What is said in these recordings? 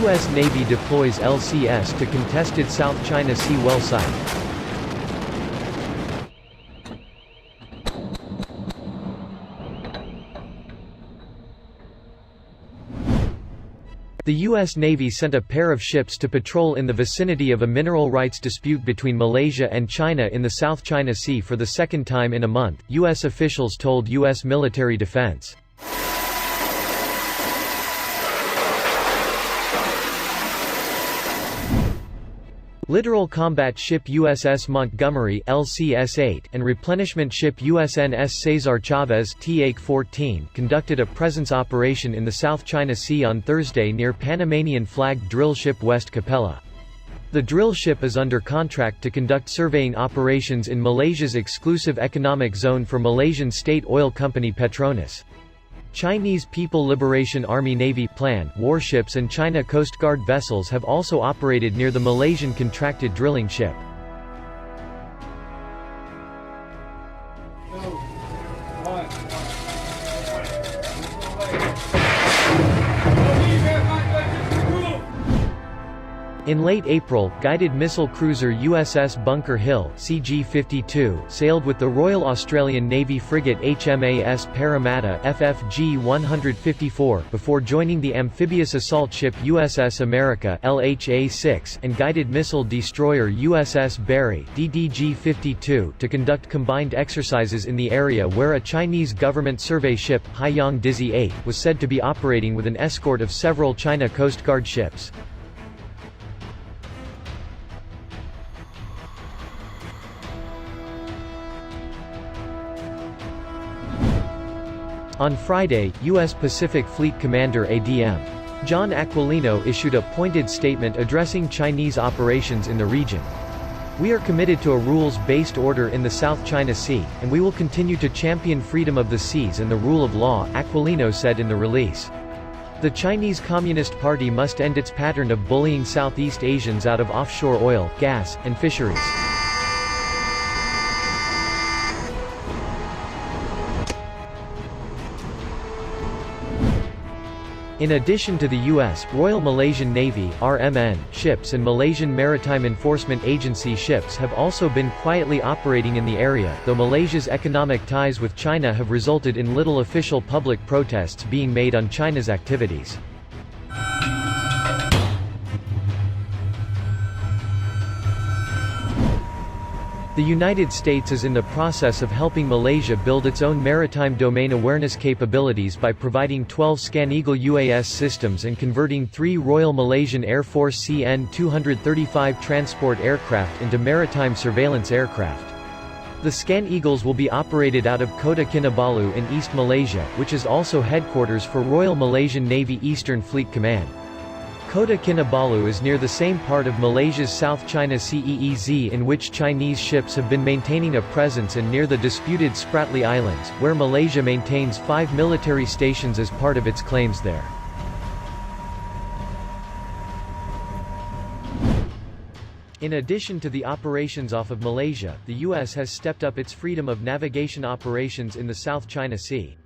U.S. Navy deploys LCS to contested South China Sea well site. The U.S. Navy sent a pair of ships to patrol in the vicinity of a mineral rights dispute between Malaysia and China in the South China Sea for the second time in a month, U.S. officials told U.S. Military Defense. Littoral combat ship USS Montgomery LCS-8 and replenishment ship USNS Cesar Chavez TH-14 conducted a presence operation in the South China Sea on Thursday near Panamanian-flagged drill ship West Capella. The drill ship is under contract to conduct surveying operations in Malaysia's exclusive economic zone for Malaysian state oil company Petronas. Chinese People Liberation Army Navy Plan warships and China Coast Guard vessels have also operated near the Malaysian contracted drilling ship. In late April, guided missile cruiser USS Bunker Hill CG-52 sailed with the Royal Australian Navy frigate HMAS Parramatta FFG-154 before joining the amphibious assault ship USS America LHA-6 and guided missile destroyer USS Barry DDG-52 to conduct combined exercises in the area where a Chinese government survey ship, Haiyang Dizzy 8, was said to be operating with an escort of several China Coast Guard ships. On Friday, U.S. Pacific Fleet Commander ADM. John Aquilino issued a pointed statement addressing Chinese operations in the region. "We are committed to a rules-based order in the South China Sea, and we will continue to champion freedom of the seas and the rule of law," Aquilino said in the release. The Chinese Communist Party must end its pattern of bullying Southeast Asians out of offshore oil, gas, and fisheries. In addition to the U.S., Royal Malaysian Navy (RMN) ships and Malaysian Maritime Enforcement Agency ships have also been quietly operating in the area, though Malaysia's economic ties with China have resulted in little official public protests being made on China's activities. The United States is in the process of helping Malaysia build its own maritime domain awareness capabilities by providing 12 ScanEagle UAS systems and converting 3 Royal Malaysian Air Force CN-235 transport aircraft into maritime surveillance aircraft. The ScanEagles will be operated out of Kota Kinabalu in East Malaysia, which is also headquarters for Royal Malaysian Navy Eastern Fleet Command. Kota Kinabalu is near the same part of Malaysia's South China Sea EEZ in which Chinese ships have been maintaining a presence and near the disputed Spratly Islands, where Malaysia maintains 5 military stations as part of its claims there. In addition to the operations off of Malaysia, the U.S. has stepped up its freedom of navigation operations in the South China Sea.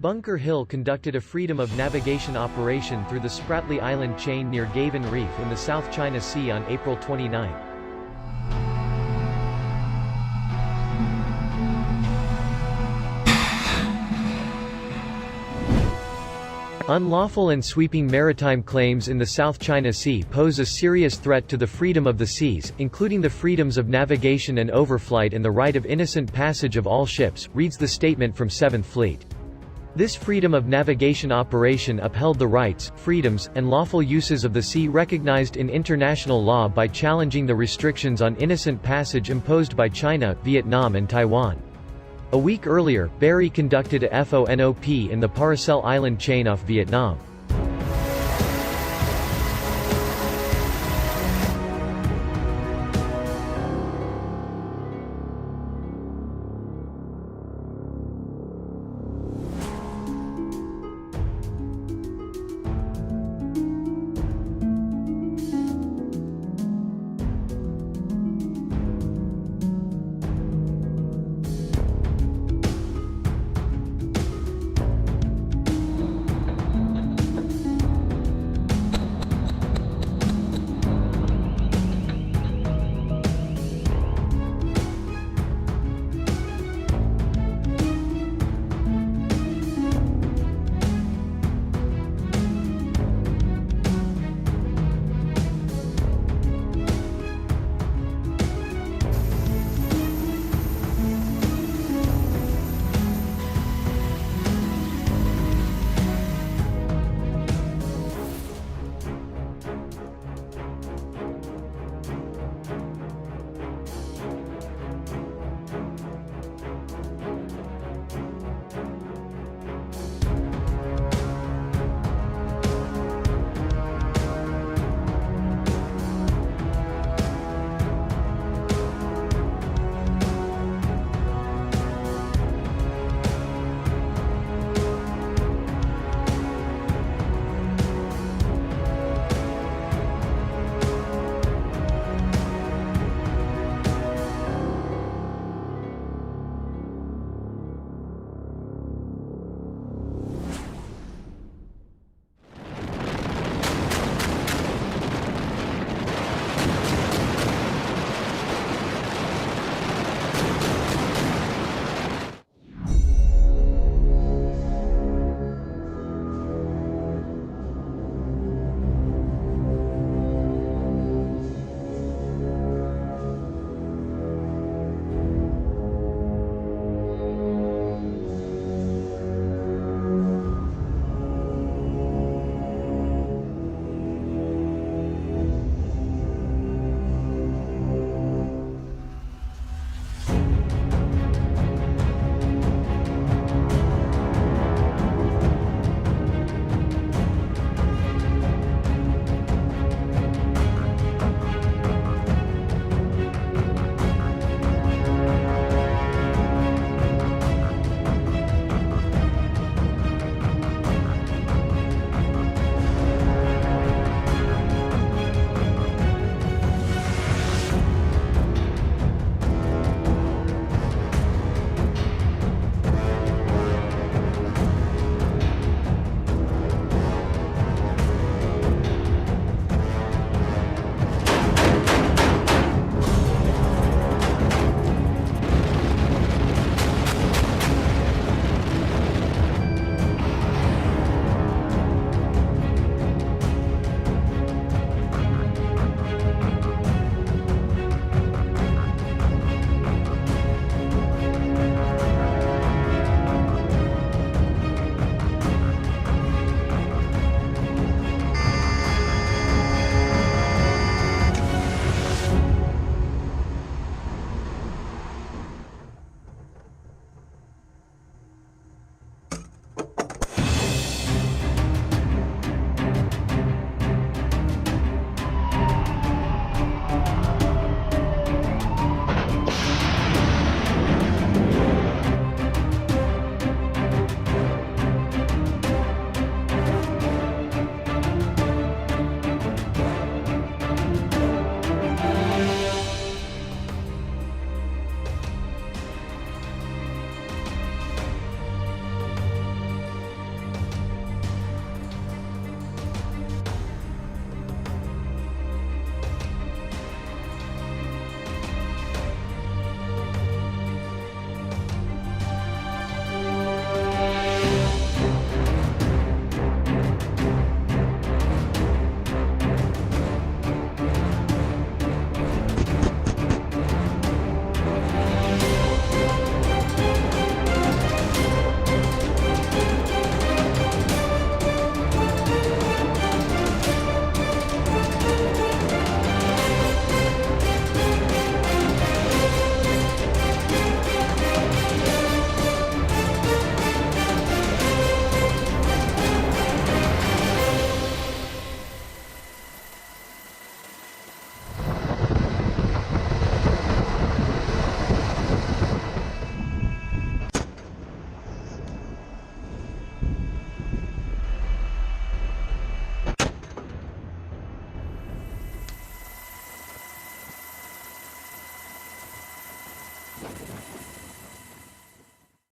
Bunker Hill conducted a freedom of navigation operation through the Spratly Island chain near Gavin Reef in the South China Sea on April 29. Unlawful and sweeping maritime claims in the South China Sea pose a serious threat to the freedom of the seas, including the freedoms of navigation and overflight and the right of innocent passage of all ships, reads the statement from 7th Fleet. This freedom of navigation operation upheld the rights, freedoms, and lawful uses of the sea recognized in international law by challenging the restrictions on innocent passage imposed by China, Vietnam and Taiwan. A week earlier, Barry conducted a FONOP in the Paracel Island chain off Vietnam.